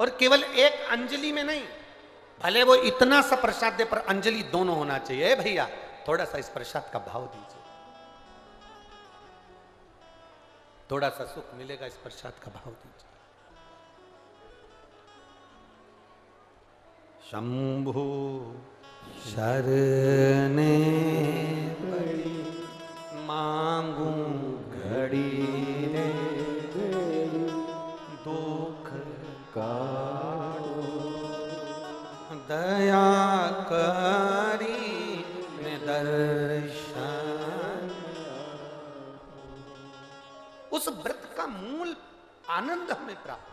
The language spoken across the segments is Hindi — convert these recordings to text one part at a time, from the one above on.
और केवल एक अंजलि में नहीं, भले वो इतना सा प्रसाद दे पर अंजलि दोनों होना चाहिए। भैया थोड़ा सा इस प्रसाद का भाव दीजिए, थोड़ा सा सुख मिलेगा, इस प्रसाद का भाव दीजिए। शंभु शरणे पड़ी मांगू घड़ी रे, दुख काटो दया करी में दर्शन। उस व्रत का मूल आनंद हमें प्राप्त।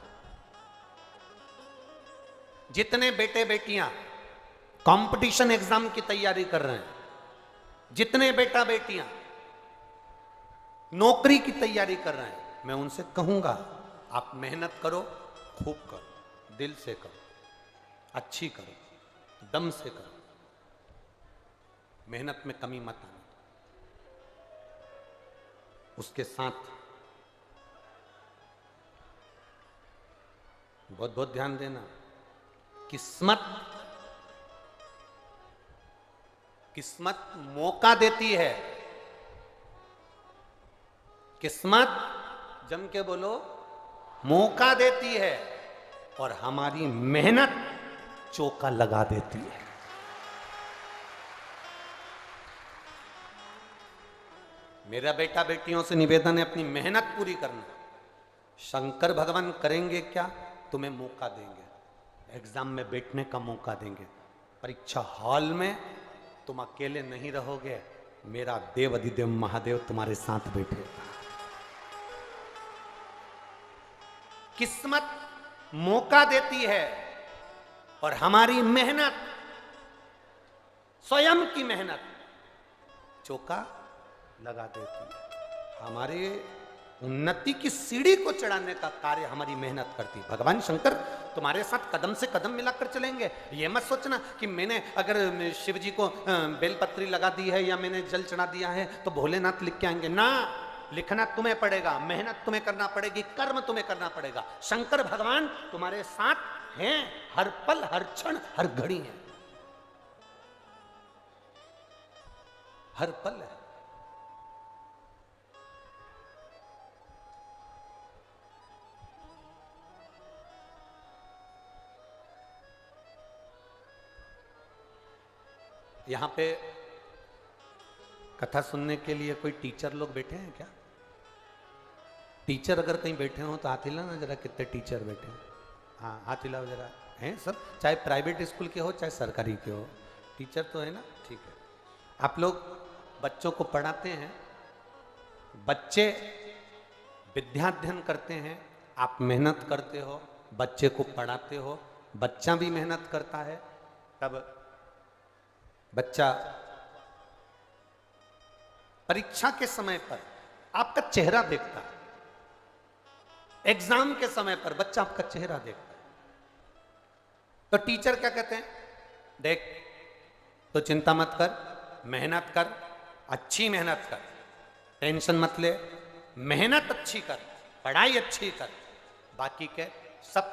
जितने बेटे बेटियां कंपटीशन एग्जाम की तैयारी कर रहे हैं, जितने बेटा बेटियां नौकरी की तैयारी कर रहे हैं, मैं उनसे कहूंगा आप मेहनत करो, खूब करो, दिल से करो, अच्छी करो, दम से करो, मेहनत में कमी मत आना। उसके साथ बहुत बहुत ध्यान देना, किस्मत मौका देती है। किस्मत जम के बोलो, मौका देती है, और हमारी मेहनत चौका लगा देती है। मेरा बेटा बेटियों से निवेदन है, अपनी मेहनत पूरी करना। शंकर भगवान करेंगे क्या? तुम्हें मौका देंगे, एग्जाम में बैठने का मौका देंगे, परीक्षा हॉल में तुम अकेले नहीं रहोगे, मेरा देव अधिदेव महादेव तुम्हारे साथ बैठेगा। किस्मत मौका देती है और हमारी मेहनत, स्वयं की मेहनत चौका लगा देती है। हमारे उन्नति की सीढ़ी को चढ़ाने का कार्य हमारी मेहनत करती है। भगवान शंकर तुम्हारे साथ कदम से कदम मिलाकर चलेंगे। ये मत सोचना कि मैंने अगर शिव जी को बेलपत्री लगा दी है या मैंने जल चढ़ा दिया है तो भोलेनाथ लिख के आएंगे। ना, लिखना तुम्हें पड़ेगा, मेहनत तुम्हें करना पड़ेगी, कर्म तुम्हें करना पड़ेगा। शंकर भगवान तुम्हारे साथ हैं, हर पल, हर क्षण, हर घड़ी है, हर पल है। यहां पे कथा सुनने के लिए कोई टीचर लोग बैठे हैं क्या? टीचर अगर कहीं बैठे हो तो हाथ हिलाना जरा, कितने टीचर बैठे हैं? हाँ, हाथ हिलाओ जरा। हैं सब? चाहे प्राइवेट स्कूल के हो चाहे सरकारी के हो, टीचर तो है ना? ठीक है। आप लोग बच्चों को पढ़ाते हैं, बच्चे विद्याध्ययन करते हैं, आप मेहनत करते हो, बच्चे को पढ़ाते हो, बच्चा भी मेहनत करता है, तब बच्चा परीक्षा के समय पर आपका चेहरा देखता है, एग्जाम के समय पर बच्चा आपका चेहरा देखता है। तो टीचर क्या कहते हैं? देख, तो चिंता मत कर, मेहनत कर, अच्छी मेहनत कर, टेंशन मत ले, मेहनत अच्छी कर, पढ़ाई अच्छी कर, बाकी के सब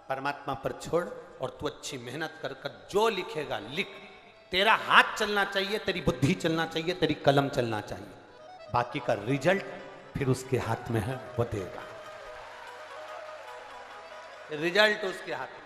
परमात्मा पर छोड़ और तू अच्छी मेहनत कर कर जो लिखेगा लिख। तेरा हाथ चलना चाहिए, तेरी बुद्धि चलना चाहिए, तेरी कलम चलना चाहिए, बाकी का रिजल्ट फिर उसके हाथ में है, वो देगा। रिजल्ट उसके हाथ में।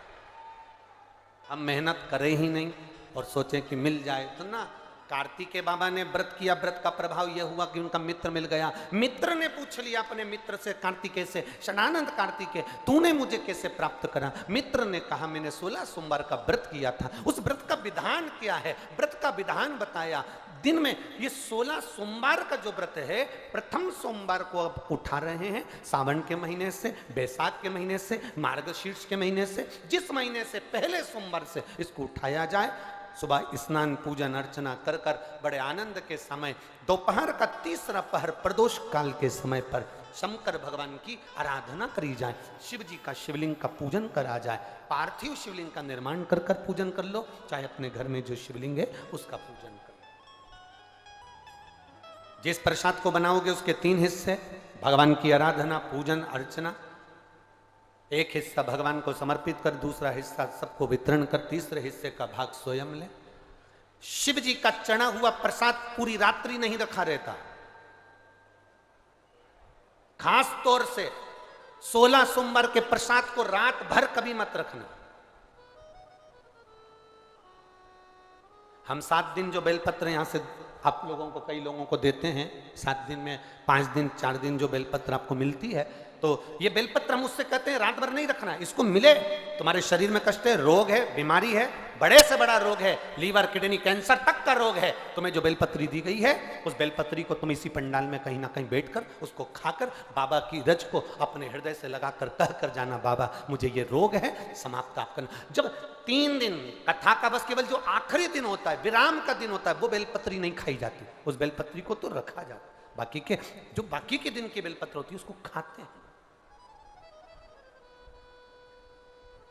हम मेहनत करें ही नहीं और सोचें कि मिल जाए तो ना। कार्तिकेय बाबा ने व्रत किया, व्रत का प्रभाव यह हुआ कि उनका मित्र मिल गया। मित्र ने पूछ लिया अपने मित्र से, कार्तिकेय से, शनानंद कार्तिकेय तूने मुझे कैसे प्राप्त करा? मित्र ने कहा मैंने 16 सोमवार का व्रत किया था। उस व्रत का विधान क्या है? व्रत का विधान बताया। दिन में ये 16 सोमवार का जो व्रत है, प्रथम सोमवार को अब उठा रहे हैं, सावन के महीने से, बैसाख के महीने से, मार्गशीर्ष के महीने से, जिस महीने से पहले सोमवार से इसको उठाया जाए। सुबह स्नान पूजन अर्चना कर कर बड़े आनंद के समय, दोपहर का तीसरा पहर प्रदोष काल के समय पर शंकर भगवान की आराधना करी जाए, शिव जी का शिवलिंग का पूजन करा जाए। पार्थिव शिवलिंग का निर्माण कर कर पूजन कर लो, चाहे अपने घर में जो शिवलिंग है उसका पूजन कर लो। जिस प्रसाद को बनाओगे उसके 3 हिस्से, भगवान की आराधना, पूजन, अर्चना। एक हिस्सा भगवान को समर्पित कर, दूसरा हिस्सा सबको वितरण कर, तीसरे हिस्से का भाग स्वयं ले। शिव जी का चढ़ा हुआ प्रसाद पूरी रात्रि नहीं रखा रहता, खास तौर से 16 सोमवार के प्रसाद को रात भर कभी मत रखना। हम 7 दिन जो बेलपत्र यहां से आप लोगों को, कई लोगों को देते हैं, 7 दिन में 5 दिन 4 दिन जो बेलपत्र आपको मिलती है, तो ये बेलपत्र हम उससे कहते हैं रात भर नहीं रखना है। इसको मिले, तुम्हारे शरीर में कष्ट है, रोग है, बीमारी है, बड़े से बड़ा रोग है, लीवर किडनी कैंसर तक का रोग है, तुम्हें जो बेलपत्री दी गई है उस बेलपत्री को तुम इसी पंडाल में कहीं ना कहीं बैठकर उसको खाकर बाबा की रज को अपने हृदय से लगाकर कह कर जाना, बाबा मुझे ये रोग है, समाप्त आप करना। जब 3 दिन कथा का बस केवल जो आखिरी दिन होता है, विराम का दिन होता है, वो बेलपत्री नहीं खाई जाती, उस बेलपत्री को तो रखा जाता। बाकी के जो बाकी के दिन की बेलपत्र होती है उसको खाते हैं।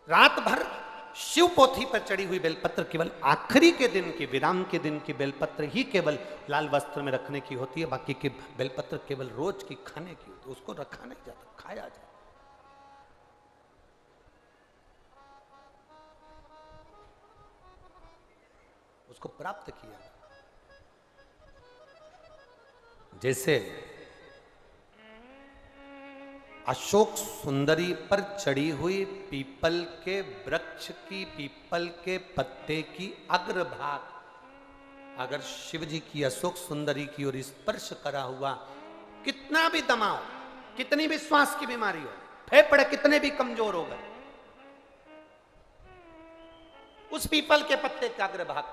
रात भर शिव पोथी पर चढ़ी हुई बेलपत्र केवल आखिरी के दिन की, विराम के दिन की बेलपत्र ही केवल लाल वस्त्र में रखने की होती है। बाकी की बेलपत्र केवल रोज की खाने की होती है, उसको रखा नहीं जाता, खाया जाता। उसको प्राप्त किया। जैसे अशोक सुंदरी पर चढ़ी हुई पीपल के वृक्ष की, पीपल के पत्ते की अग्रभाग अगर शिव जी की अशोक सुंदरी की ओर स्पर्श करा हुआ, कितना भी दमाओ, कितनी भी श्वास की बीमारी हो, फेफड़े कितने भी कमजोर हो गए, उस पीपल के पत्ते का अग्रभाग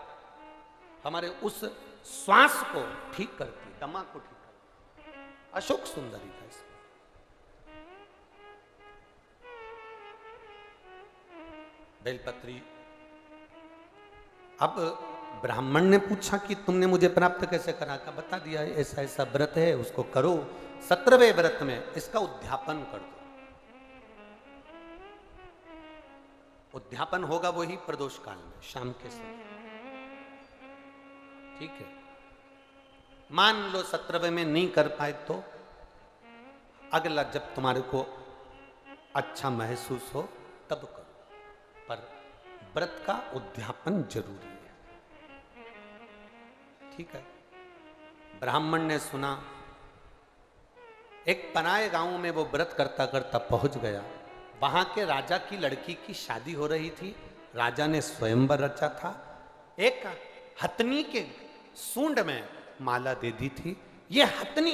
हमारे उस श्वास को ठीक करती, दमा को ठीक करती। अशोक सुंदरी था इसमें। बेलपत्री। अब ब्राह्मण ने पूछा कि तुमने मुझे प्राप्त कैसे करा, का बता दिया, ऐसा ऐसा व्रत है, उसको करो, 17वें व्रत में इसका उद्यापन कर दो। उद्यापन होगा वही प्रदोष काल में, शाम के समय, ठीक है। मान लो 17वें में नहीं कर पाए तो अगला जब तुम्हारे को अच्छा महसूस हो तब करो, पर व्रत का उद्यापन जरूरी है, ठीक है। ब्राह्मण ने सुना, एक पराये गांव में वो व्रत करता करता पहुंच गया। वहां के राजा की लड़की की शादी हो रही थी, राजा ने स्वयंवर रचा था, एक हथनी के सूंड में माला दे दी थी। ये हथनी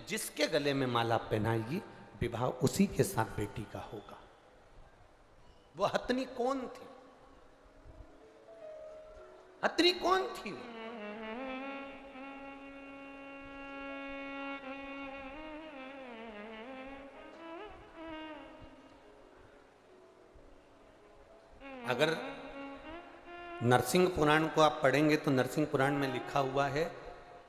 जिसके गले में माला पहनाएगी, विवाह उसी के साथ बेटी का होगा। वो हथनी कौन थी? हथनी कौन थी? अगर नरसिंह पुराण को आप पढ़ेंगे तो नरसिंह पुराण में लिखा हुआ है,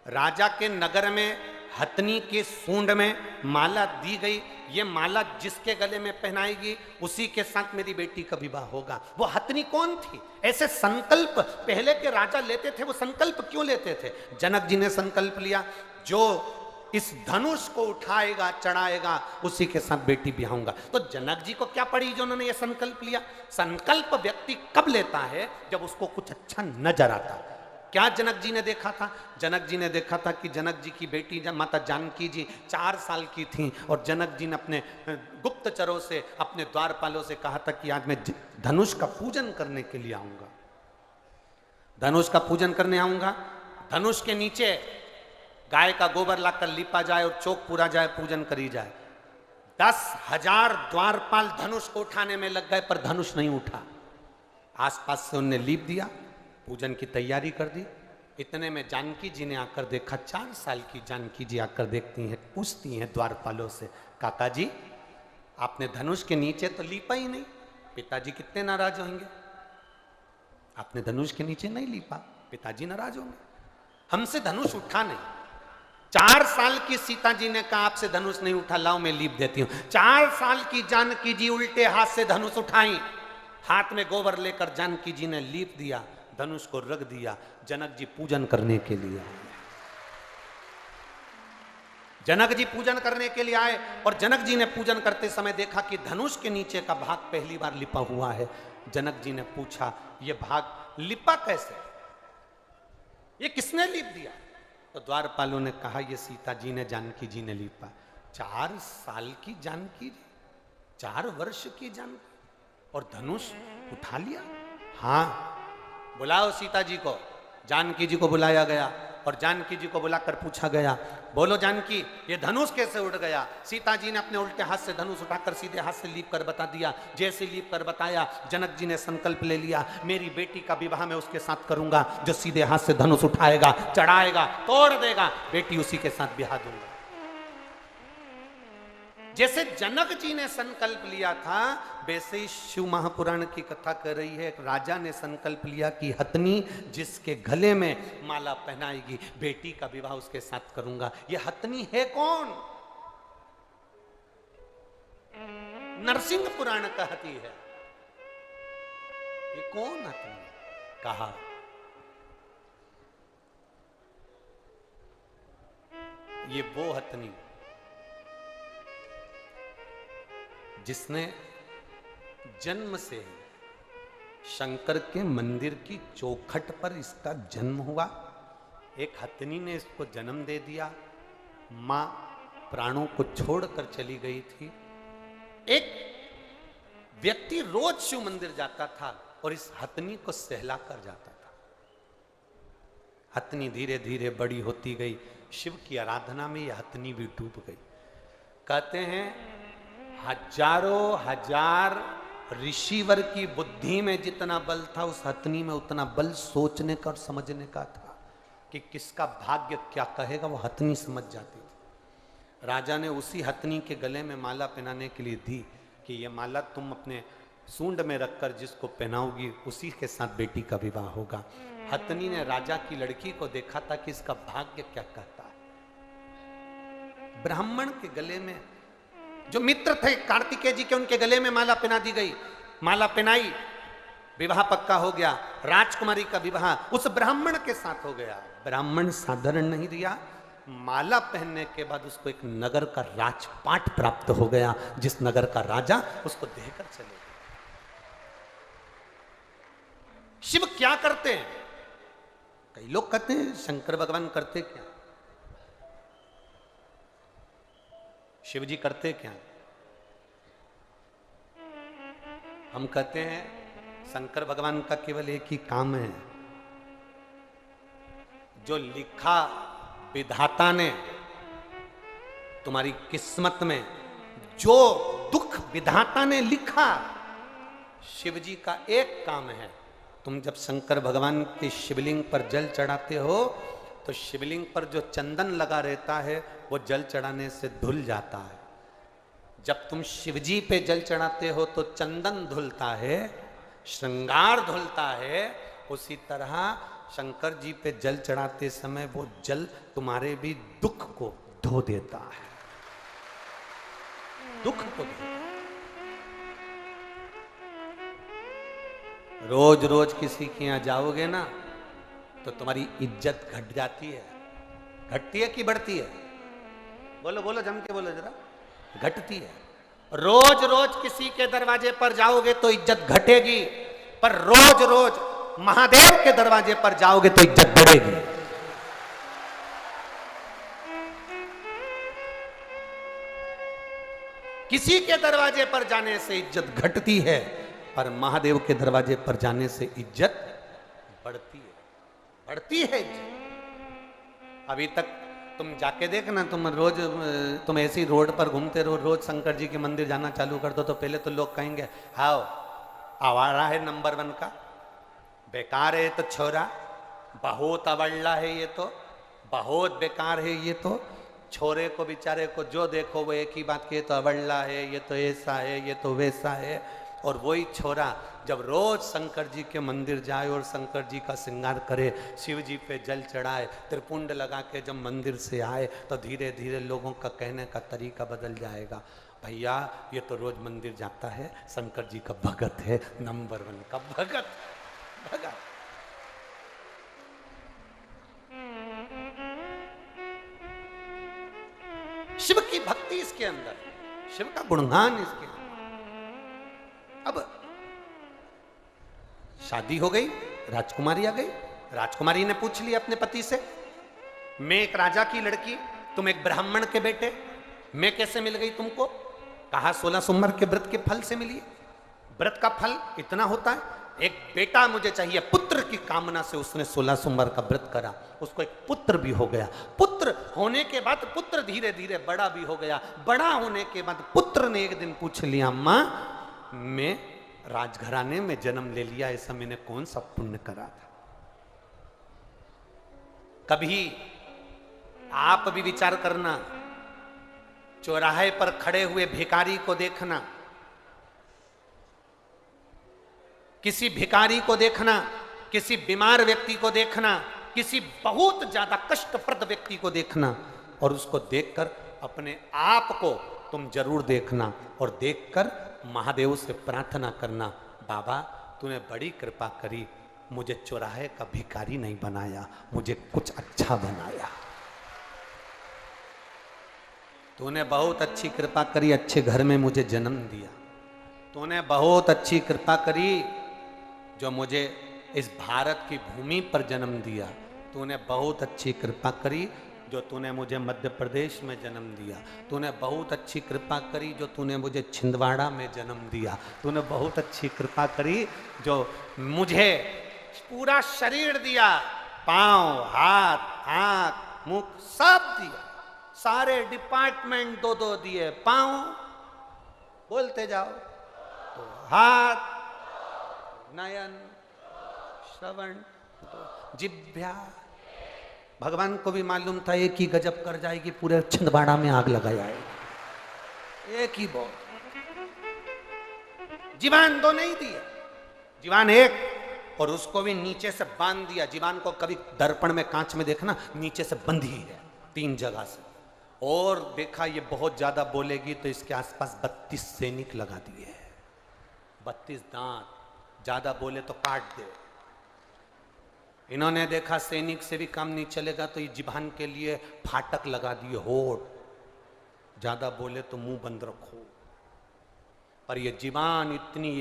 राजा के नगर में हथनी के सूंड में माला दी गई, ये माला जिसके गले में पहनाएगी उसी के साथ मेरी बेटी का विवाह होगा। वो हथनी कौन थी? ऐसे संकल्प पहले के राजा लेते थे। वो संकल्प क्यों लेते थे? जनक जी ने संकल्प लिया, जो इस धनुष को उठाएगा चढ़ाएगा उसी के साथ बेटी ब्याहूंगा। तो जनक जी को क्या पड़ी जो उन्होंने ये संकल्प लिया? संकल्प व्यक्ति कब लेता है? जब उसको कुछ अच्छा नजर आता। क्या जनक जी ने देखा था? जनक जी ने देखा था कि जनक जी की बेटी माता जानकी जी 4 साल की थी और जनक जी ने अपने गुप्तचरों से, अपने द्वारपालों से कहा था कि आज मैं धनुष का पूजन करने के लिए आऊंगा, धनुष का पूजन करने आऊंगा। धनुष के नीचे गाय का गोबर लाकर लिपा जाए और चौक पूरा जाए, पूजन करी जाए। 10,000 द्वारपाल धनुष को उठाने में लग गए पर धनुष नहीं उठा। आसपास से उनने लीप दिया, पूजन की तैयारी कर दी। इतने में जानकी जी ने आकर देखा, 4 साल की जानकी जी आकर देखती हैं, पूछती हैं द्वारपालों से, काका जी आपने धनुष के नीचे तो लीपा ही नहीं, पिताजी कितने नाराज होंगे। आपने धनुष के नीचे नहीं लीपा, पिताजी नाराज होंगे, हमसे धनुष उठा नहीं। 4 साल की सीता जी ने कहा आपसे धनुष नहीं उठा, लाओ मैं लीप देती हूं। 4 साल की जानकी जी उल्टे हाथ से धनुष उठाई, हाथ में गोबर लेकर जानकी जी ने लीप दिया, धनुष को रख दिया। जनक जी पूजन करने के लिए। जनक जी पूजन करने के लिए आए और जनक जी ने पूजन करते समय देखा कि धनुष के नीचे का भाग पहली बार लिपा हुआ है। जनक जी ने पूछा, यह भाग लिपा कैसे, ये किसने लिप दिया? तो द्वारपालों ने कहा, यह सीता जी ने, जानकी जी ने लिपा। 4 साल की जानकी जी, 4 वर्ष की जानकी, और धनुष उठा लिया। हाँ, बुलाओ सीता जी को। जानकी जी को बुलाया गया और जानकी जी को बुलाकर पूछा गया, बोलो जानकी, ये धनुष कैसे उड़ गया? सीता जी ने अपने उल्टे हाथ से धनुष उठाकर सीधे हाथ से लीप कर बता दिया। जैसे लीप कर बताया, जनक जी ने संकल्प ले लिया, मेरी बेटी का विवाह मैं उसके साथ करूंगा जो सीधे हाथ से धनुष उठाएगा, चढ़ाएगा, तोड़ देगा, बेटी उसी के साथ ब्याह दूंगा। जैसे जनक जी ने संकल्प लिया था, वैसे ही शिव महापुराण की कथा कर रही है। एक राजा ने संकल्प लिया कि हथनी जिसके गले में माला पहनाएगी, बेटी का विवाह उसके साथ करूंगा। ये हथनी है कौन? नरसिंह पुराण का हथी है। ये कौन हथनी? कहा ये वो हथनी जिसने जन्म से शंकर के मंदिर की चौखट पर इसका जन्म हुआ। एक हथनी ने इसको जन्म दे दिया, मां प्राणों को छोड़कर चली गई थी। एक व्यक्ति रोज शिव मंदिर जाता था और इस हथनी को सहलाकर जाता था। हथनी धीरे धीरे बड़ी होती गई, शिव की आराधना में यह हथनी भी डूब गई। कहते हैं हजारों हजार ऋषिवर की बुद्धि में जितना बल था, उस हथनी में उतना बल सोचने का और समझने का था कि किसका भाग्य क्या कहेगा, वो हथनी समझ जाती थी। राजा ने उसी हथनी के गले में माला पहनाने के लिए दी कि ये माला तुम अपने सूंड में रखकर जिसको पहनाओगी उसी के साथ बेटी का विवाह होगा। हथनी ने राजा की लड़की को देखा था कि इसका भाग्य क्या कहता है। ब्राह्मण के गले में, जो मित्र थे कार्तिकेय जी के, उनके गले में माला पहना दी गई। माला पहनाई, विवाह पक्का हो गया। राजकुमारी का विवाह उस ब्राह्मण के साथ हो गया। ब्राह्मण साधारण नहीं दिया, माला पहनने के बाद उसको एक नगर का राजपाट प्राप्त हो गया, जिस नगर का राजा उसको देकर चले गए। शिव क्या करते हैं? कई लोग कहते हैं शंकर भगवान करते क्या, शिव जी करते क्या? हम कहते हैं शंकर भगवान का केवल एक ही काम है, जो लिखा विधाता ने तुम्हारी किस्मत में, जो दुख विधाता ने लिखा, शिव जी का एक काम है। तुम जब शंकर भगवान के शिवलिंग पर जल चढ़ाते हो तो शिवलिंग पर जो चंदन लगा रहता है वो जल चढ़ाने से धुल जाता है। जब तुम शिवजी पे जल चढ़ाते हो तो चंदन धुलता है, श्रृंगार धुलता है। उसी तरह शंकर जी पे जल चढ़ाते समय वो जल तुम्हारे भी दुख को धो देता है, दुख को धो। रोज रोज किसी के यहां जाओगे ना तो तुम्हारी इज्जत घट जाती है। घटती है कि बढ़ती है? बोलो बोलो, जम के बोलो जरा। घटती है। रोज रोज किसी के दरवाजे पर जाओगे तो इज्जत घटेगी, पर रोज रोज महादेव के दरवाजे पर जाओगे तो इज्जत बढ़ेगी। किसी के दरवाजे पर जाने से इज्जत घटती है, पर महादेव के दरवाजे पर जाने से इज्जत बढ़ती है, बढ़ती है इज्जत। अभी तक तुम जाके देखना, तुम ऐसी रोड पर घूमते रहो, रोज शंकर जी के मंदिर जाना चालू कर दो तो पहले तो लोग कहेंगे हाओ आवारा है नंबर 1 का, बेकार है तो छोरा, बहुत अवल्ला है ये तो, बहुत बेकार है ये तो। छोरे को बेचारे को जो देखो वो एक ही बात के, तो अवल्ला है, ये तो ऐसा है, ये तो वैसा है। और वही छोरा जब रोज शंकर जी के मंदिर जाए और शंकर जी का श्रृंगार करे, शिव जी पे जल चढ़ाए, त्रिपुंड लगा के जब मंदिर से आए तो धीरे धीरे लोगों का कहने का तरीका बदल जाएगा। भैया ये तो रोज मंदिर जाता है, शंकर जी का भगत है, नंबर 1 का भगत। भगत की भक्ति इसके अंदर, शिव का गुणगान इसके अंदर। अब शादी हो गई, राजकुमारी आ गई। राजकुमारी ने पूछ लिया अपने पति से, मैं एक राजा की लड़की, तुम एक ब्राह्मण के बेटे, मैं कैसे मिल गई तुमको? कहा 16 सोमवार के व्रत के फल से मिली। व्रत का फल इतना होता है, एक बेटा मुझे चाहिए, पुत्र की कामना से उसने 16 सोमवार का व्रत करा, उसको एक पुत्र भी हो गया। पुत्र होने के बाद पुत्र धीरे धीरे बड़ा भी हो गया। बड़ा होने के बाद पुत्र ने एक दिन पूछ लिया, अम्मा मैं राजघराने में जन्म ले लिया, ऐसा मैंने कौन सा पुण्य करा था? कभी आप भी विचार करना, चौराहे पर खड़े हुए भिखारी को देखना, किसी भिखारी को देखना, किसी बीमार व्यक्ति को देखना, किसी बहुत ज्यादा कष्टप्रद व्यक्ति को देखना, और उसको देखकर अपने आप को तुम जरूर देखना, और देखकर महादेव से प्रार्थना करना, बाबा तूने बड़ी कृपा करी, मुझे चौराहे का भिखारी नहीं बनाया, मुझे कुछ अच्छा बनाया। तूने बहुत अच्छी कृपा करी, अच्छे घर में मुझे जन्म दिया। तूने बहुत अच्छी कृपा करी जो मुझे इस भारत की भूमि पर जन्म दिया। तूने बहुत अच्छी कृपा करी जो तूने मुझे मध्य प्रदेश में जन्म दिया। तूने बहुत अच्छी कृपा करी जो तूने मुझे छिंदवाड़ा में जन्म दिया। तूने बहुत अच्छी कृपा करी जो मुझे पूरा शरीर दिया, पांव, हाथ, आंख, मुख सब दिया, सारे डिपार्टमेंट दो दो दिए। पांव बोलते जाओ तो हाथ, नयन, श्रवण, जिह्वा। भगवान को भी मालूम था एक ही गजब कर जाएगी, पूरे छिंदवाड़ा में आग लगा जाएगी। एक ही बहुत, जीवान दो नहीं दिए, जीवान एक, और उसको भी नीचे से बांध दिया। जीवान को कभी दर्पण में, कांच में देखना, नीचे से बंधी है 3 जगह से, और देखा ये बहुत ज्यादा बोलेगी तो इसके आसपास 32 सैनिक लगा दिए, 32 दांत, ज्यादा बोले तो काट दे। इन्होंने देखा सैनिक से भी काम नहीं चलेगा तो ये जीभान के लिए फाटक लगा दिए, होठ, ज्यादा बोले तो मुंह बंद रखो। और ये जीभान इतनी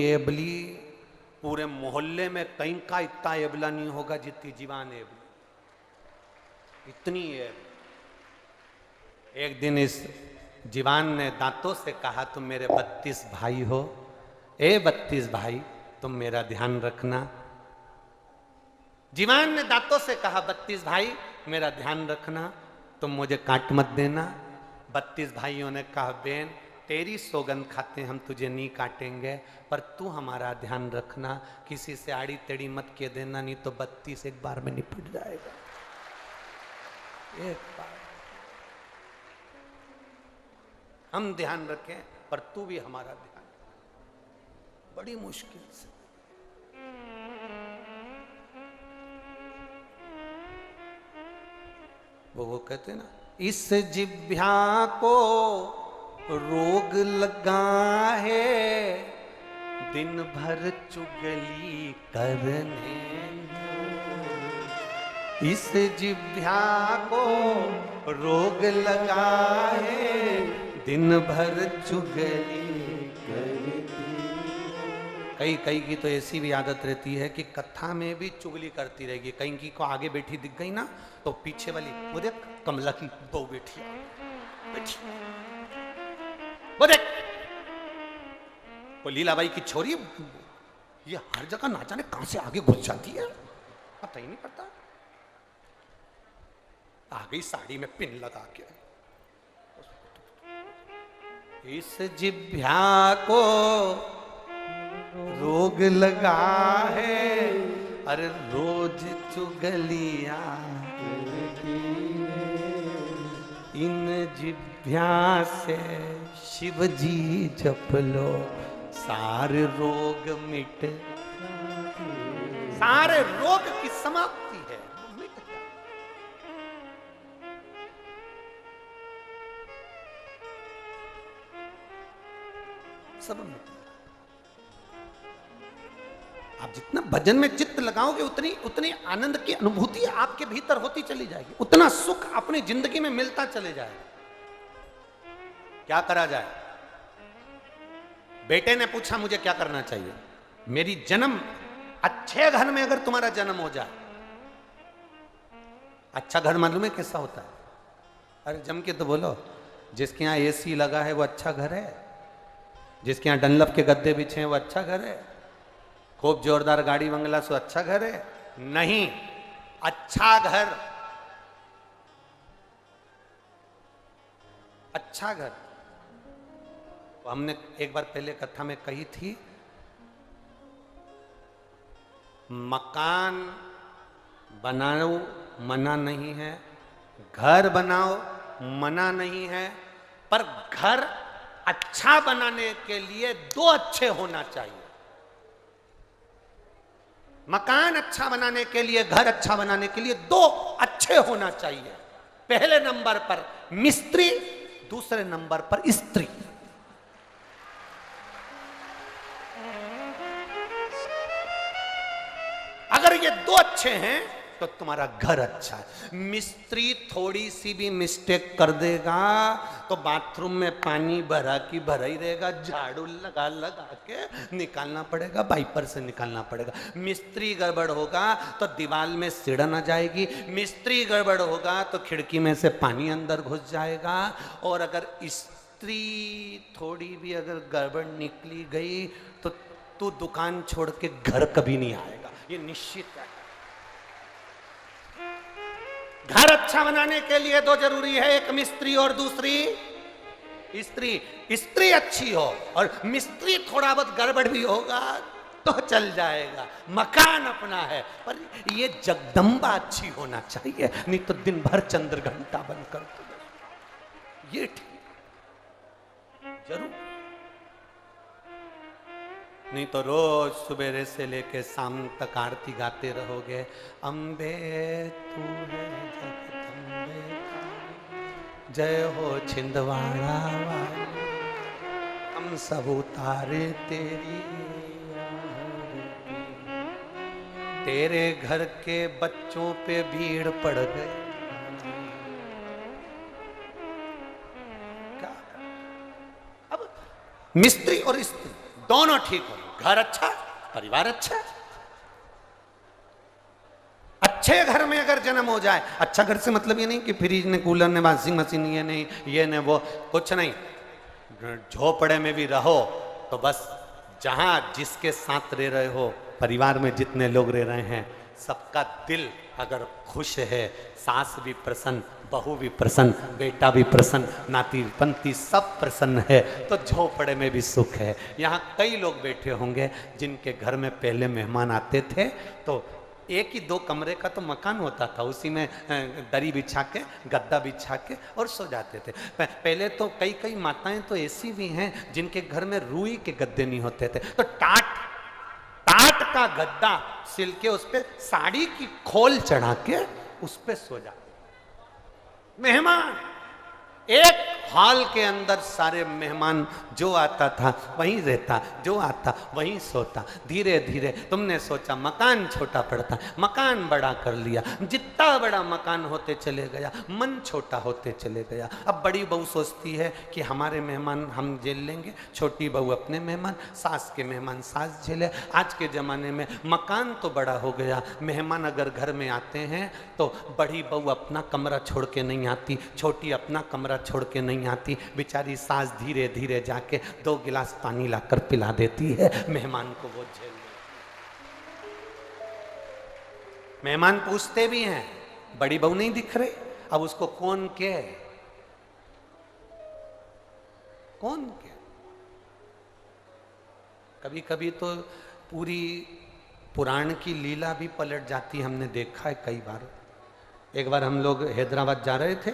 एबली, पूरे मोहल्ले में कहीं का इतना एबला नहीं होगा जितनी जीभान एबली, इतनी एब। एक दिन इस जीवान ने दांतों से कहा, तुम मेरे 32 भाई हो, ए 32 भाई तुम मेरा ध्यान रखना। जीवान ने दांतों से कहा, 32 भाई मेरा ध्यान रखना, तुम मुझे काट मत देना। 32 भाइयों ने कहा, बेन तेरी सौगंध खाते हम तुझे नहीं काटेंगे, पर तू हमारा ध्यान रखना, किसी से आड़ी टेढ़ी मत के देना, नहीं तो 32 एक बार में निपट जाएगा, एक बार। हम ध्यान रखें पर तू भी हमारा ध्यान, बड़ी मुश्किल से। वो कहते ना, इस जिह्वा को रोग लगा है, दिन भर चुगली करने। इस जिह्वा को रोग लगा है, दिन भर चुगली करती। कई की तो ऐसी भी आदत रहती है कि कथा में भी चुगली करती रहेगी। कहीं की को आगे बैठी दिख गई ना तो पीछे वाली, वो देख कमला की बहू बैठी, वो देख वो लीलाबाई की छोरी, ये हर जगह ना जाने कहां से आगे घुस जाती है, पता ही नहीं पड़ता। आ गई साड़ी में पिन लगा के। इस जिह्वा को रोग लगा है, अरे रोज चुगलिया, इन जिह्वा से शिव जी जप लो, सारे रोग मिट, सारे रोग की समाप्ति है, मिट जाए। सब मिट। आप जितना भजन में चित्त लगाओगे उतनी उतनी आनंद की अनुभूति आपके भीतर होती चली जाएगी, उतना सुख अपनी जिंदगी में मिलता चले जाएगा। क्या करा जाए? बेटे ने पूछा मुझे क्या करना चाहिए? मेरी जन्म अच्छे घर में अगर तुम्हारा जन्म हो जाए, अच्छा घर मालूम है कैसा होता है? अरे जम के तो बोलो, जिसके यहाँ एसी लगा है वो अच्छा घर है, जिसके यहाँ डनलप के गद्दे बिछे हैं वो अच्छा घर है, खूब जोरदार गाड़ी बंगला सो अच्छा घर है? नहीं, अच्छा घर, अच्छा घर। तो हमने एक बार पहले कथा में कही थी, मकान बनाओ मना नहीं है, घर बनाओ मना नहीं है, पर घर अच्छा बनाने के लिए दो अच्छे होना चाहिए। मकान अच्छा बनाने के लिए, घर अच्छा बनाने के लिए दो अच्छे होना चाहिए। पहले नंबर पर मिस्त्री, दूसरे नंबर पर स्त्री। अगर ये दो अच्छे हैं तो तुम्हारा घर अच्छा है। मिस्त्री थोड़ी सी भी मिस्टेक कर देगा तो बाथरूम में पानी भरा की भरा ही रहेगा, झाड़ू लगा लगा के निकालना पड़ेगा, वाइपर से निकालना पड़ेगा। मिस्त्री गड़बड़ होगा तो दीवार में सिड़न आ जाएगी, मिस्त्री गड़बड़ होगा तो खिड़की में से पानी अंदर घुस जाएगा। और अगर स्त्री थोड़ी भी अगर गड़बड़ निकली गई तो तू दुकान छोड़ के घर कभी नहीं आएगा, ये निश्चित है। घर अच्छा बनाने के लिए दो जरूरी है, एक मिस्त्री और दूसरी स्त्री। स्त्री अच्छी हो और मिस्त्री थोड़ा बहुत गड़बड़ भी होगा तो चल जाएगा। मकान अपना है पर ये जगदम्बा अच्छी होना चाहिए, नहीं तो दिन भर चंद्र घंटा बंद कर दो। ये ठीक जरूर, नहीं तो रोज सुबेरे से लेके शाम तक आरती गाते रहोगे। अम्बे तू है जगदम्बे काली, जय हो छिंदवाड़ा वाली, हम सब उतारे तेरी आरती। तेरे घर के बच्चों पे भीड़ पड़ गई। क्या अब मिस्त्री और स्त्री दोनों ठीक हो, घर अच्छा, परिवार अच्छा। अच्छे घर में अगर जन्म हो जाए, अच्छा घर से मतलब ये नहीं कि फ्रिज ने, कूलर ने, वॉशिंग मशीन ये नहीं, ये ने वो, कुछ नहीं। झोपड़े में भी रहो तो बस जहां जिसके साथ रह रहे हो, परिवार में जितने लोग रह रहे हैं, सबका दिल अगर खुश है, सास भी प्रसन्न, बहू भी प्रसन्न, बेटा भी प्रसन्न, नाती पंती सब प्रसन्न है, तो झोपड़े में भी सुख है। यहाँ कई लोग बैठे होंगे जिनके घर में पहले मेहमान आते थे तो एक ही दो कमरे का तो मकान होता था, उसी में दरी बिछा के, गद्दा बिछा के और सो जाते थे। पहले तो कई कई माताएं तो ऐसी भी हैं जिनके घर में रुई के गद्दे नहीं होते थे, तो टाट का गद्दा सिल के उस पर साड़ी की खोल चढ़ा के उस पर सो जाते। मेहमान एक हॉल के अंदर सारे मेहमान, जो आता था वहीं रहता, जो आता वहीं सोता। धीरे धीरे तुमने सोचा मकान छोटा पड़ता, मकान बड़ा कर लिया। जितना बड़ा मकान होते चले गया, मन छोटा होते चले गया। अब बड़ी बहू सोचती है कि हमारे मेहमान हम झेल लेंगे, छोटी बहू अपने मेहमान, सास के मेहमान सास झेले। आज के ज़माने में मकान तो बड़ा हो गया, मेहमान अगर घर में आते हैं तो बड़ी बहू अपना कमरा छोड़ के नहीं आती, छोटी अपना कमरा छोड़ के नहीं आती। बेचारी सास धीरे धीरे जाके 2 गिलास पानी लाकर पिला देती है, मेहमान को वो झेल लेती। मेहमान पूछते भी हैं, बड़ी बहू नहीं दिख रही, अब उसको कौन के, कौन के। कभी कभी तो पूरी पुराण की लीला भी पलट जाती, हमने देखा है कई बार। एक बार हम लोग हैदराबाद जा रहे थे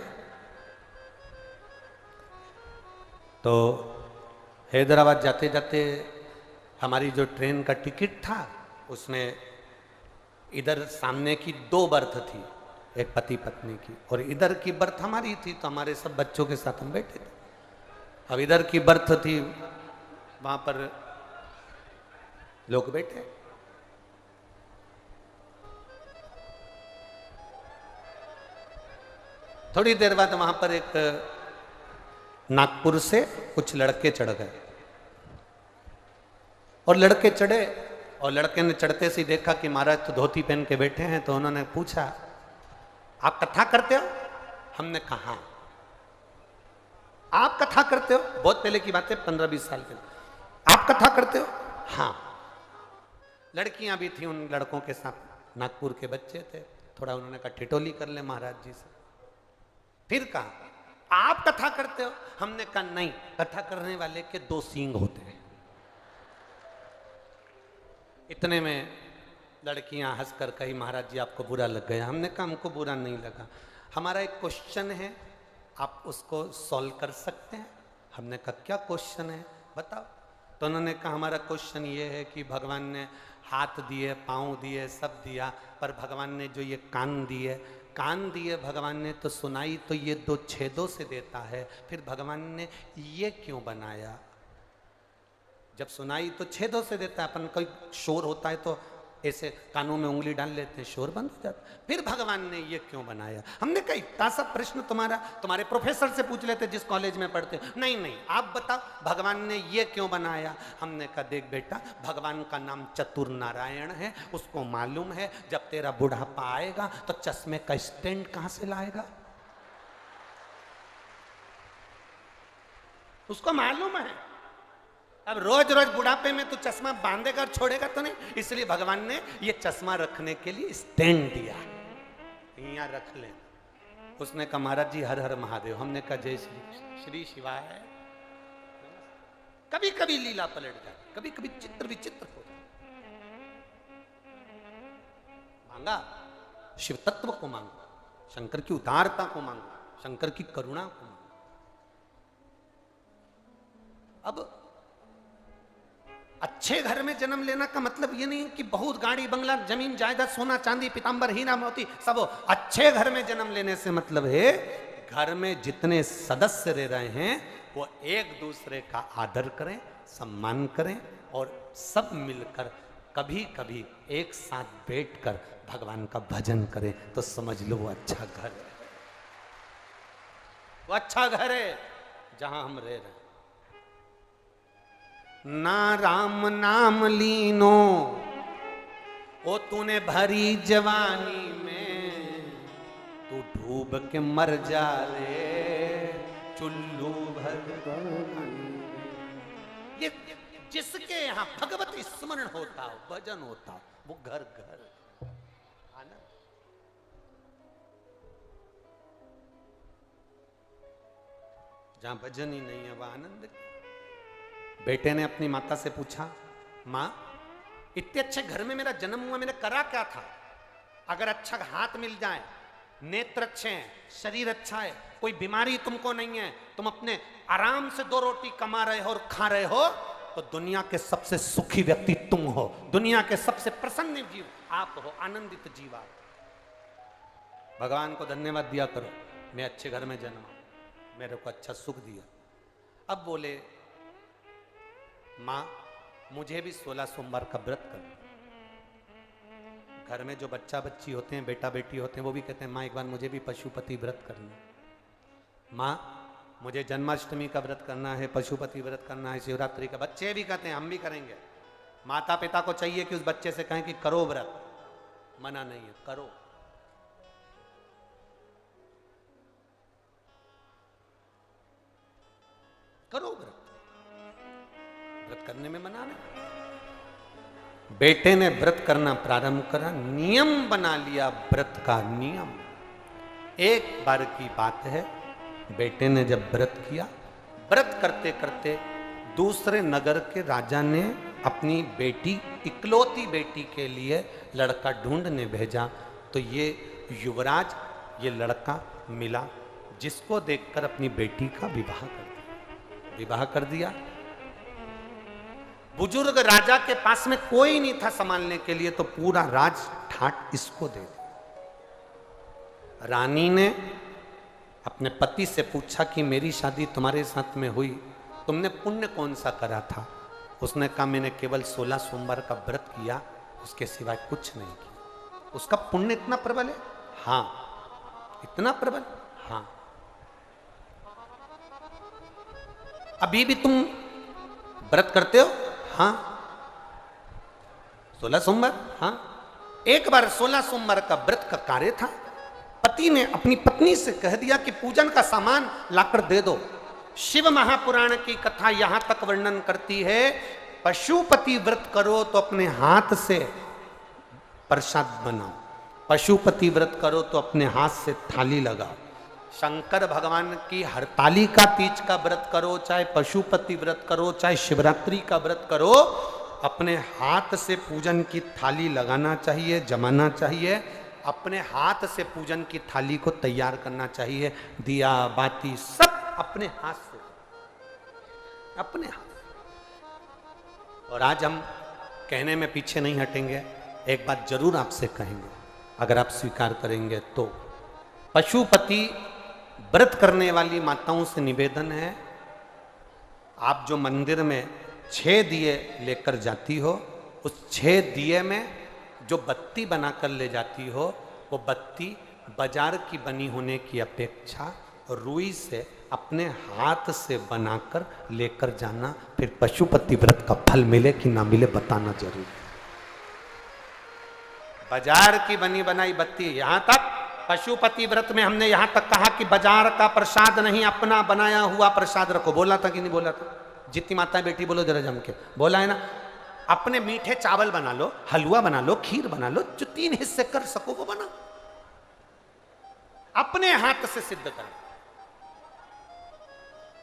तो हैदराबाद जाते जाते हमारी जो ट्रेन का टिकट था उसमें इधर सामने की 2 बर्थ थी, एक पति पत्नी की, और इधर की बर्थ हमारी थी, तो हमारे सब बच्चों के साथ हम बैठे थे। अब इधर की बर्थ थी, वहाँ पर लोग बैठे, थोड़ी देर बाद वहां पर एक नागपुर से कुछ लड़के चढ़ गए और लड़के चढ़े और लड़के ने चढ़ते से देखा कि महाराज तो धोती पहन के बैठे हैं, तो उन्होंने पूछा आप कथा करते हो? हमने कहा हाँ। आप कथा करते हो? बहुत पहले की बात है, 15-20 साल पहले। आप कथा करते हो? हाँ। लड़कियां भी थी उन लड़कों के साथ, नागपुर के बच्चे थे, थोड़ा उन्होंने कहा ठिठोली कर ले महाराज जी से। फिर कहा आप कथा करते हो? हमने कहा नहीं, कथा करने वाले के 2 सींग होते हैं। इतने में लड़कियां हंसकर कही महाराज जी आपको बुरा लग गया। हमने कहा हमको बुरा नहीं लगा, हमारा एक क्वेश्चन है, आप उसको सॉल्व कर सकते हैं? हमने कहा क्या क्वेश्चन है बताओ। तो उन्होंने कहा हमारा क्वेश्चन ये है कि भगवान ने हाथ दिए, पाँव दिए, सब दिया, पर भगवान ने जो ये कान दिए भगवान ने, तो सुनाई तो ये 2 छेदों से देता है, फिर भगवान ने ये क्यों बनाया? जब सुनाई तो छेदों से देता है, अपन कोई शोर होता है तो ऐसे कानों में उंगली डाल लेते हैं, शोर बंद हो जाता है, फिर भगवान ने ये क्यों बनाया? हमने कहा इतना सा प्रश्न तुम्हारे प्रोफेसर से पूछ लेते जिस कॉलेज में पढ़ते। नहीं आप बताओ भगवान ने ये क्यों बनाया? हमने कहा देख बेटा, भगवान का नाम चतुर नारायण है, उसको मालूम है जब तेरा बुढ़ापा आएगा तो चश्मे का स्टैंड कहां से लाएगा, उसको मालूम है। अब रोज रोज बुढ़ापे में तू चश्मा बांधेगा और छोड़ेगा तो नहीं, इसलिए भगवान ने ये चश्मा रखने के लिए स्टैंड दिया, यहाँ रख ले। उसने कहा महाराज जी हर हर महादेव। हमने कहा जय श्री शिवाय। कभी कभी लीला पलट जाती, कभी कभी चित्र विचित्र होता। मांगा शिव तत्व को, मांगो शंकर की उदारता को, मांगो शंकर की करुणा को मांगो। अब अच्छे घर में जन्म लेना का मतलब ये नहीं कि बहुत गाड़ी बंगला जमीन जायदाद सोना चांदी पीतांबर हीरा मोती सब हो। अच्छे घर में जन्म लेने से मतलब है घर में जितने सदस्य रह रहे हैं वो एक दूसरे का आदर करें, सम्मान करें और सब मिलकर कभी कभी एक साथ बैठकर भगवान का भजन करें, तो समझ लो वो अच्छा घर है, वो अच्छा घर है जहां हम रह रहे हैं। ना राम नाम लीनो ओ तूने भरी जवानी में, तू डूब के मर जा रे चुल्लू भर। ये जिसके यहाँ भगवत स्मरण होता हो, भजन होता हो, वो घर घर आनंद। जहां भजन ही नहीं है वह आनंद। बेटे ने अपनी माता से पूछा माँ इतने अच्छे घर में मेरा जन्म हुआ, मैंने करा क्या था? अगर अच्छा हाथ मिल जाए, नेत्र अच्छे हैं, शरीर अच्छा है, कोई बीमारी तुमको नहीं है, तुम अपने आराम से 2 रोटी कमा रहे हो और खा रहे हो, तो दुनिया के सबसे सुखी व्यक्ति तुम हो, दुनिया के सबसे प्रसन्न जीव आप हो, आनंदित जीव आप। भगवान को धन्यवाद दिया करो, मैं अच्छे घर में जन्मा, मेरे को अच्छा सुख दिया। अब बोले माँ मुझे भी 16 सोमवार का व्रत करना। घर में जो बच्चा बच्ची होते हैं, बेटा बेटी होते हैं, वो भी कहते हैं माँ एक बार मुझे भी पशुपति व्रत करना। माँ मुझे जन्माष्टमी का व्रत करना है, पशुपति व्रत करना है, शिवरात्रि का। बच्चे भी कहते हैं हम भी करेंगे। माता पिता को चाहिए कि उस बच्चे से कहें कि करो व्रत, मना नहीं है, करो। करो व्रत, व्रत करने में मना नहीं। बेटे ने व्रत करना प्रारंभ करा, नियम बना लिया व्रत का नियम। एक बार की बात है, बेटे ने जब व्रत किया, व्रत करते करते दूसरे नगर के राजा ने अपनी बेटी, इकलौती बेटी के लिए लड़का ढूंढने भेजा। तो ये युवराज, ये लड़का मिला, जिसको देखकर अपनी बेटी का विवाह कर दिया। बुजुर्ग राजा के पास में कोई नहीं था संभालने के लिए, तो पूरा राज ठाट इसको दे दिया। रानी ने अपने पति से पूछा कि मेरी शादी तुम्हारे साथ में हुई, तुमने पुण्य कौन सा करा था? उसने कहा मैंने केवल 16 सोमवार का व्रत किया, उसके सिवाय कुछ नहीं किया। उसका पुण्य इतना प्रबल है? हाँ। इतना प्रबल? हाँ, अभी भी तुम व्रत करते हो? हाँ, 16 सोमवार। हाँ, एक बार 16 सोमवार का व्रत का कार्य था। पति ने अपनी पत्नी से कह दिया कि पूजन का सामान लाकर दे दो। शिव महापुराण की कथा यहां तक वर्णन करती है, पशुपति व्रत करो तो अपने हाथ से प्रसाद बनाओ, पशुपति व्रत करो तो अपने हाथ से थाली लगाओ। शंकर भगवान की हरतालिका तीज का व्रत करो, चाहे पशुपति व्रत करो, चाहे शिवरात्रि का व्रत करो, अपने हाथ से पूजन की थाली लगाना चाहिए, जमाना चाहिए, अपने हाथ से पूजन की थाली को तैयार करना चाहिए। दिया बाती सब अपने हाथ से, अपने हाथ। और आज हम कहने में पीछे नहीं हटेंगे, एक बात जरूर आपसे कहेंगे, अगर आप स्वीकार करेंगे तो। पशुपति व्रत करने वाली माताओं से निवेदन है, आप जो मंदिर में 6 दिए लेकर जाती हो, उस 6 दिए में जो बत्ती बनाकर ले जाती हो, वो बत्ती बाजार की बनी होने की अपेक्षा रुई से अपने हाथ से बनाकर लेकर जाना। फिर पशुपति व्रत का फल मिले कि ना मिले बताना जरूर। बाजार की बनी बनाई बत्ती, यहां तक पशुपति व्रत में हमने यहां तक कहा कि बाजार का प्रसाद नहीं, अपना बनाया हुआ प्रसाद रखो। बोला था कि नहीं बोला था? जितनी माताएं बेटी बोलो जरा जम के, बोला है ना? अपने मीठे चावल बना लो, हलवा बना लो, खीर बना लो, जो 3 हिस्से कर सको वो बना, अपने हाथ से सिद्ध करो।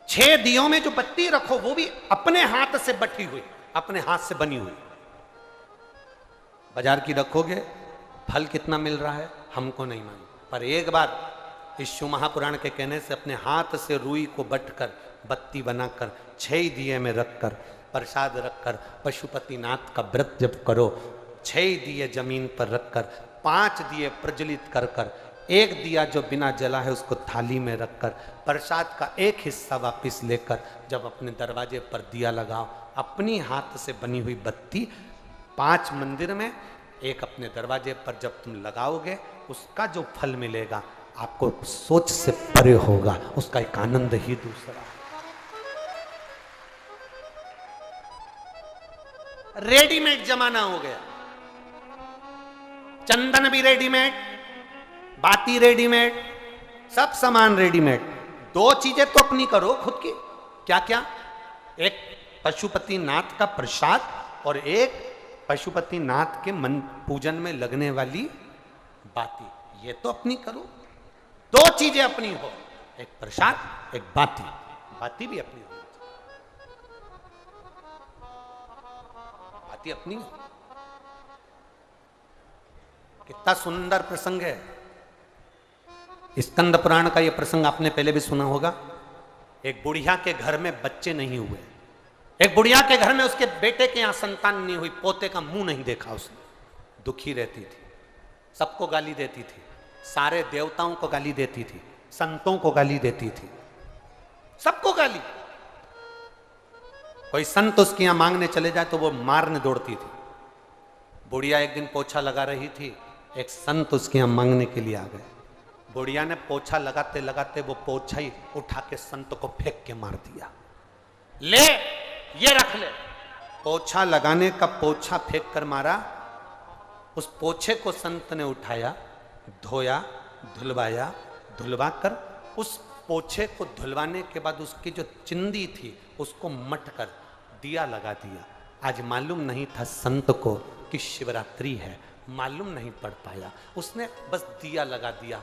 6 दियों में जो बत्ती रखो वो भी अपने हाथ से बटी हुई, अपने हाथ से बनी हुई। बाजार की रखोगे, फल कितना मिल रहा है हमको नहीं मालूम, पर एक बार इस शिव महापुराण के कहने से अपने हाथ से रुई को बटकर बत्ती बनाकर 6 दिए में रखकर प्रसाद रखकर पशुपति नाथ का व्रत जब करो, 6 दिए जमीन पर रखकर 5 दिए प्रज्वलित कर कर, 1 दिया जो बिना जला है उसको थाली में रखकर प्रसाद का 1 हिस्सा वापस लेकर जब अपने दरवाजे पर दिया लगाओ, अपनी हाथ से बनी हुई बत्ती 5 मंदिर में, 1 अपने दरवाजे पर जब तुम लगाओगे, उसका जो फल मिलेगा आपको सोच से परे होगा, उसका एक आनंद ही दूसरा है। रेडीमेड जमाना हो गया, चंदन भी रेडीमेड, बाती रेडीमेड, सब सामान रेडीमेड। 2 चीजें तो अपनी करो खुद की। क्या क्या? एक पशुपति नाथ का प्रसाद और एक पशुपति नाथ के मन पूजन में लगने वाली बाती, ये तो अपनी करो। 2 चीजें अपनी हो, एक प्रसाद एक बाती, बाती भी अपनी हो, बाती अपनी हो। कितना सुंदर प्रसंग है। स्कंद पुराण का यह प्रसंग आपने पहले भी सुना होगा। एक बुढ़िया के घर में बच्चे नहीं हुए, एक बुढ़िया के घर में उसके बेटे के यहां संतान नहीं हुई, पोते का मुंह नहीं देखा उसने, दुखी रहती थी, सबको गाली देती थी, सारे देवताओं को गाली देती थी, संतों को गाली देती थी, सबको गाली। कोई संत उसके यहां मांगने चले जाए तो वो मारने दौड़ती थी। बुढ़िया एक दिन पोछा लगा रही थी, एक संत उसके यहां मांगने के लिए आ गए। बुढ़िया ने पोछा लगाते लगाते वो पोछा ही उठा के संत को फेंक के मार दिया। ले ये रख ले। पोछा लगाने का पोछा फेंक कर मारा। उस पोछे को संत ने उठाया, धोया, धुलवाया, धुलवा कर उस पोछे को धुलवाने के बाद उसकी जो चिंदी थी उसको मट कर दिया लगा दिया। आज मालूम नहीं था संत को कि शिवरात्रि है, मालूम नहीं पड़ पाया, उसने बस दिया लगा दिया।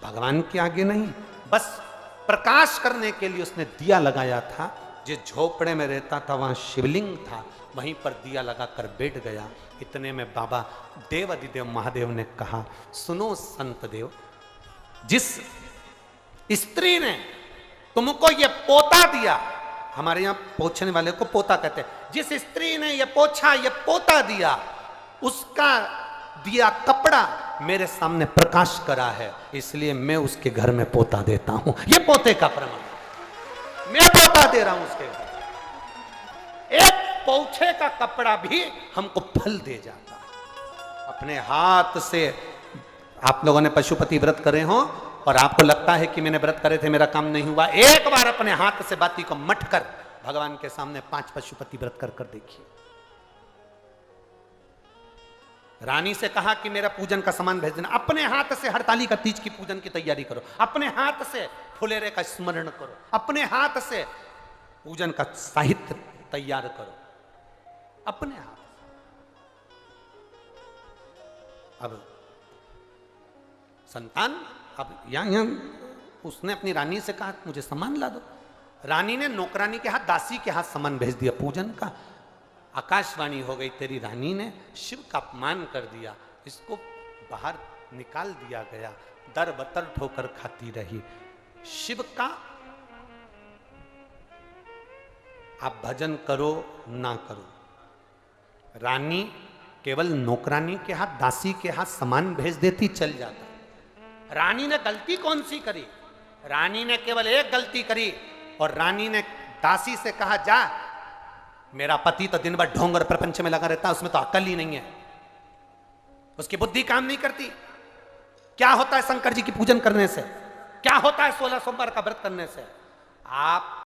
भगवान के आगे नहीं, बस प्रकाश करने के लिए उसने दिया लगाया था। जिस झोपड़े में रहता था वहां शिवलिंग था, वहीं पर दिया लगाकर बैठ गया। इतने में बाबा देव अधिदेव महादेव ने कहा, सुनो संत देव, जिस स्त्री ने तुमको ये पोता दिया, हमारे यहां पोछने वाले को पोता कहते हैं, जिस स्त्री ने ये पोछा ये पोता दिया, उसका दिया कपड़ा मेरे सामने प्रकाश करा है, इसलिए मैं उसके घर में पोता देता हूं। ये पोते का प्रमाण, मैं पोता दे रहा हूं उसके घर। एक पोछे का कपड़ा भी हमको फल दे जाता है। अपने हाथ से आप लोगों ने पशुपति व्रत करे हो और आपको लगता है कि मैंने व्रत करे थे मेरा काम नहीं हुआ, एक बार अपने हाथ से बाती को मट कर भगवान के सामने 5 पशुपति व्रत कर देखिए। रानी से कहा कि मेरा पूजन का सामान भेज देना, अपने हाथ से हड़ताली का तीज की पूजन की तैयारी करो, अपने हाथ से फुलेरे का स्मरण करो, अपने हाथ से पूजन का साहित्य तैयार करो, अपने हाथ। अब संतान, अब यहां उसने अपनी रानी से कहा मुझे सामान ला दो, रानी ने नौकरानी के हाथ, दासी के हाथ सामान भेज दिया पूजन का। आकाशवाणी हो गई, तेरी रानी ने शिव का अपमान कर दिया, इसको बाहर निकाल दिया गया, दर बतर ठोकर खाती रही। शिव का आप भजन करो ना करो, रानी केवल नौकरानी के हाथ, दासी के हाथ सामान भेज देती, चल जाता। रानी ने गलती कौन सी करी? रानी ने केवल एक गलती करी, और रानी ने दासी से कहा जा, मेरा पति तो दिन भर ढोंग और प्रपंच में लगा रहता है, उसमें तो अकल ही नहीं है, उसकी बुद्धि काम नहीं करती। क्या होता है शंकर जी की पूजन करने से? क्या होता है 16 सोमवार का व्रत करने से? आप